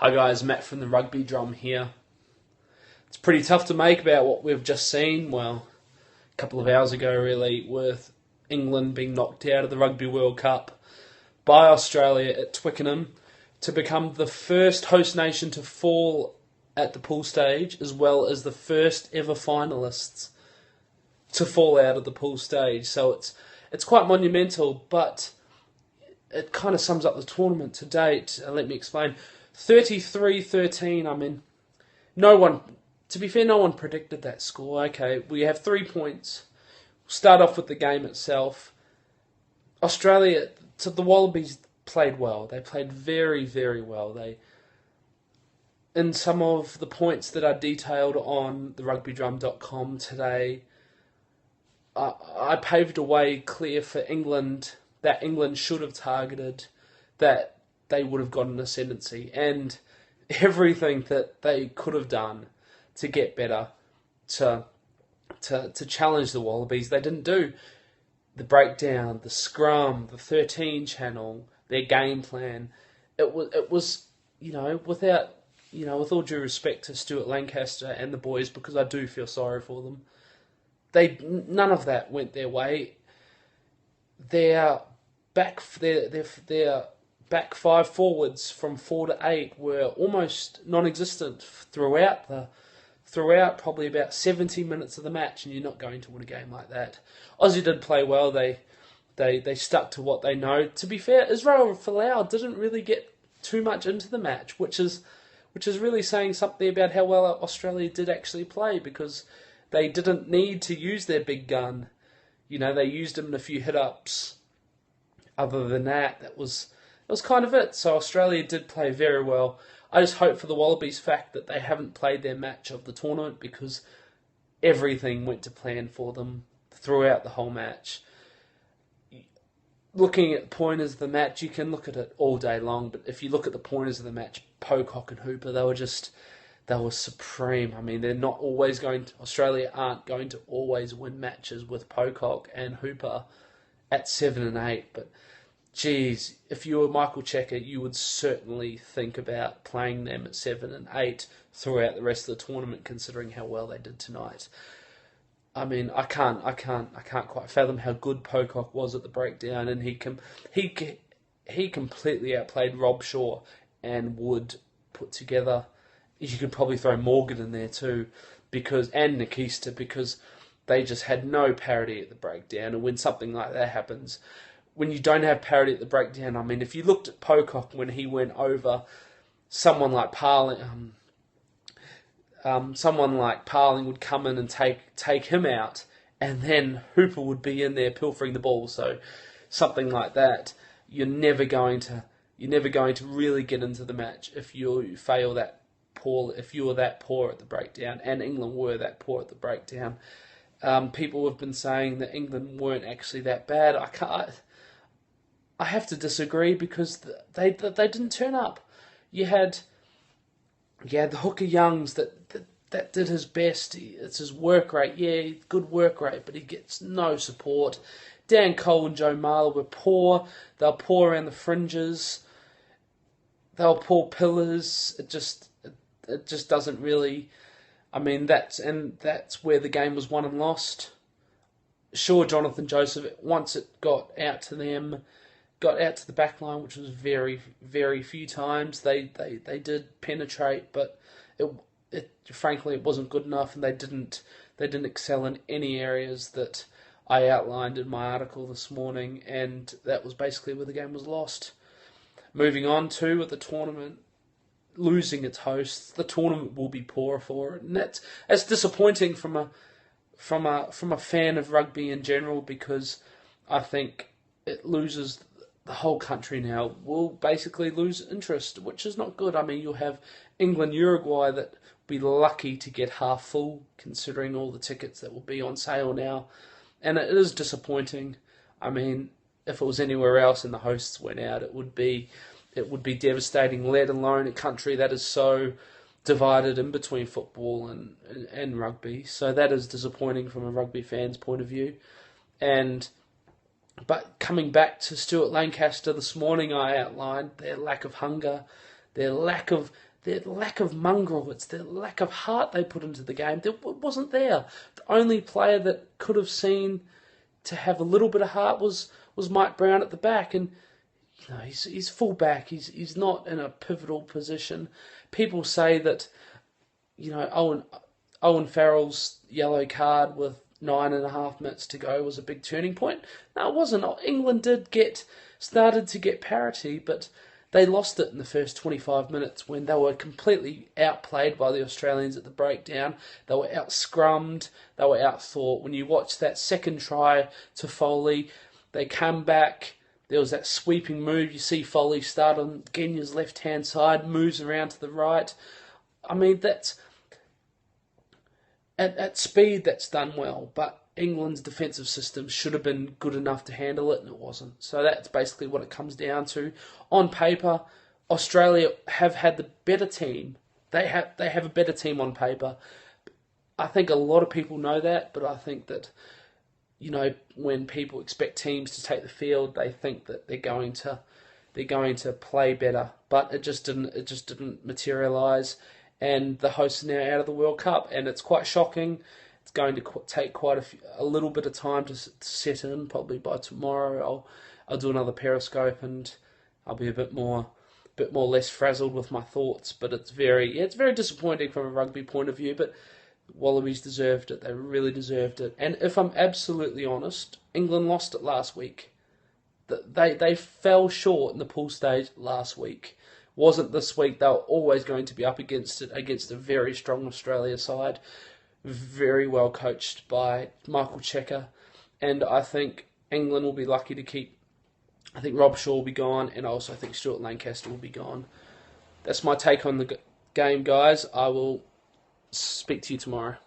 Hi guys, Matt from the Rugby Drum here. It's pretty tough to make about what we've just seen, well, a couple of hours ago really, with England being knocked out of the Rugby World Cup by Australia at Twickenham to become the first host nation to fall at the pool stage, as well as the first ever finalists to fall out of the pool stage. So it's quite monumental, but it kind of sums up the tournament to date. Let me explain. 33-13, I mean, to be fair, no one predicted that score. Okay, we have 3 points. We'll start off with the game itself. Australia, the Wallabies played well. They played very, very well. In some of the points that are detailed on the rugbydrum.com today, I paved a way clear for England, that England should have targeted, that they would have got an ascendancy, and everything that they could have done to get better, to challenge the Wallabies, they didn't do. The breakdown, the scrum, the 13 channel, their game plan, it was with all due respect to Stuart Lancaster and the boys, because I do feel sorry for them, none of that went their way. Their back five forwards from 4 to 8 were almost non-existent throughout probably about 70 minutes of the match, and you're not going to win a game like that. Aussie did play well. They stuck to what they know. To be fair, Israel Folau didn't really get too much into the match, which is really saying something about how well Australia did actually play, because they didn't need to use their big gun. They used him in a few hit-ups. Other than that, that was kind of it. So Australia did play very well. I just hope for the Wallabies fact that they haven't played their match of the tournament, because everything went to plan for them throughout the whole match. Looking at the pointers of the match, you can look at it all day long, but if you look at the pointers of the match, Pocock and Hooper, they were supreme. I mean, Australia aren't going to always win matches with Pocock and Hooper at 7 and 8, but geez, if you were Michael Checker, you would certainly think about playing them at 7 and 8 throughout the rest of the tournament, considering how well they did tonight. I mean, I can't quite fathom how good Pocock was at the breakdown, and he completely outplayed Rob Shaw and Wood put together. You could probably throw Morgan in there too, and Nikista, because they just had no parity at the breakdown. And when something like that happens, when you don't have parity at the breakdown, I mean, if you looked at Pocock when he went over, someone like Parling would come in and take him out, and then Hooper would be in there pilfering the ball. So something like that, you're never going to really get into the match if you fail that poor. If you were that poor at the breakdown, and England were that poor at the breakdown. People have been saying that England weren't actually that bad. I have to disagree, because they didn't turn up. You had the hooker Youngs that did his best. It's his work rate. Yeah, good work rate, but he gets no support. Dan Cole and Joe Marler were poor. They were poor around the fringes. They were poor pillars. It just doesn't really. I mean, that's where the game was won and lost. Sure, Jonathan Joseph, once it got out to the back line, which was very, very few times, they did penetrate, but frankly it wasn't good enough, and they didn't excel in any areas that I outlined in my article this morning, and that was basically where the game was lost. Moving on to with the tournament losing its hosts, the tournament will be poorer for it, and that's disappointing from a fan of rugby in general, because I think it loses. The whole country now will basically lose interest, which is not good. I mean, you'll have England, Uruguay that will be lucky to get half full, considering all the tickets that will be on sale now, and it is disappointing. I mean, if it was anywhere else and the hosts went out, it would be devastating, let alone a country that is so divided in between football and rugby. So that is disappointing from a rugby fan's point of view. But coming back to Stuart Lancaster this morning, I outlined their lack of hunger, their lack of their lack of mongrel, it's their lack of heart they put into the game. It wasn't there. The only player that could have seen to have a little bit of heart was Mike Brown at the back, and he's full back. He's not in a pivotal position. People say that Owen Farrell's yellow card with 9.5 minutes to go was a big turning point. No, it wasn't. England started to get parity, but they lost it in the first 25 minutes when they were completely outplayed by the Australians at the breakdown. They were out-scrummed. They were out-thought. When you watch that second try to Foley, they come back. There was that sweeping move. You see Foley start on Genya's left-hand side, moves around to the right. I mean, that's at speed, that's done well, but England's defensive system should have been good enough to handle it, and it wasn't. So that's basically what it comes down to. On paper, Australia have had the better team. They have a better team on paper. I think a lot of people know that, but I think that when people expect teams to take the field, they think that they're going to play better, but it just didn't materialise. And the hosts are now out of the World Cup, and it's quite shocking. It's going to take quite a little bit of time to set in. Probably by tomorrow, I'll do another Periscope, and I'll be a bit less frazzled with my thoughts. But it's very disappointing from a rugby point of view. But Wallabies deserved it. They really deserved it. And if I'm absolutely honest, England lost it last week. They fell short in the pool stage last week. Wasn't this week. They were always going to be up against a very strong Australia side, very well coached by Michael Cheika, and I think England will be lucky to keep. I think Rob Shaw will be gone, and I also think Stuart Lancaster will be gone. That's my take on the game, guys. I will speak to you tomorrow.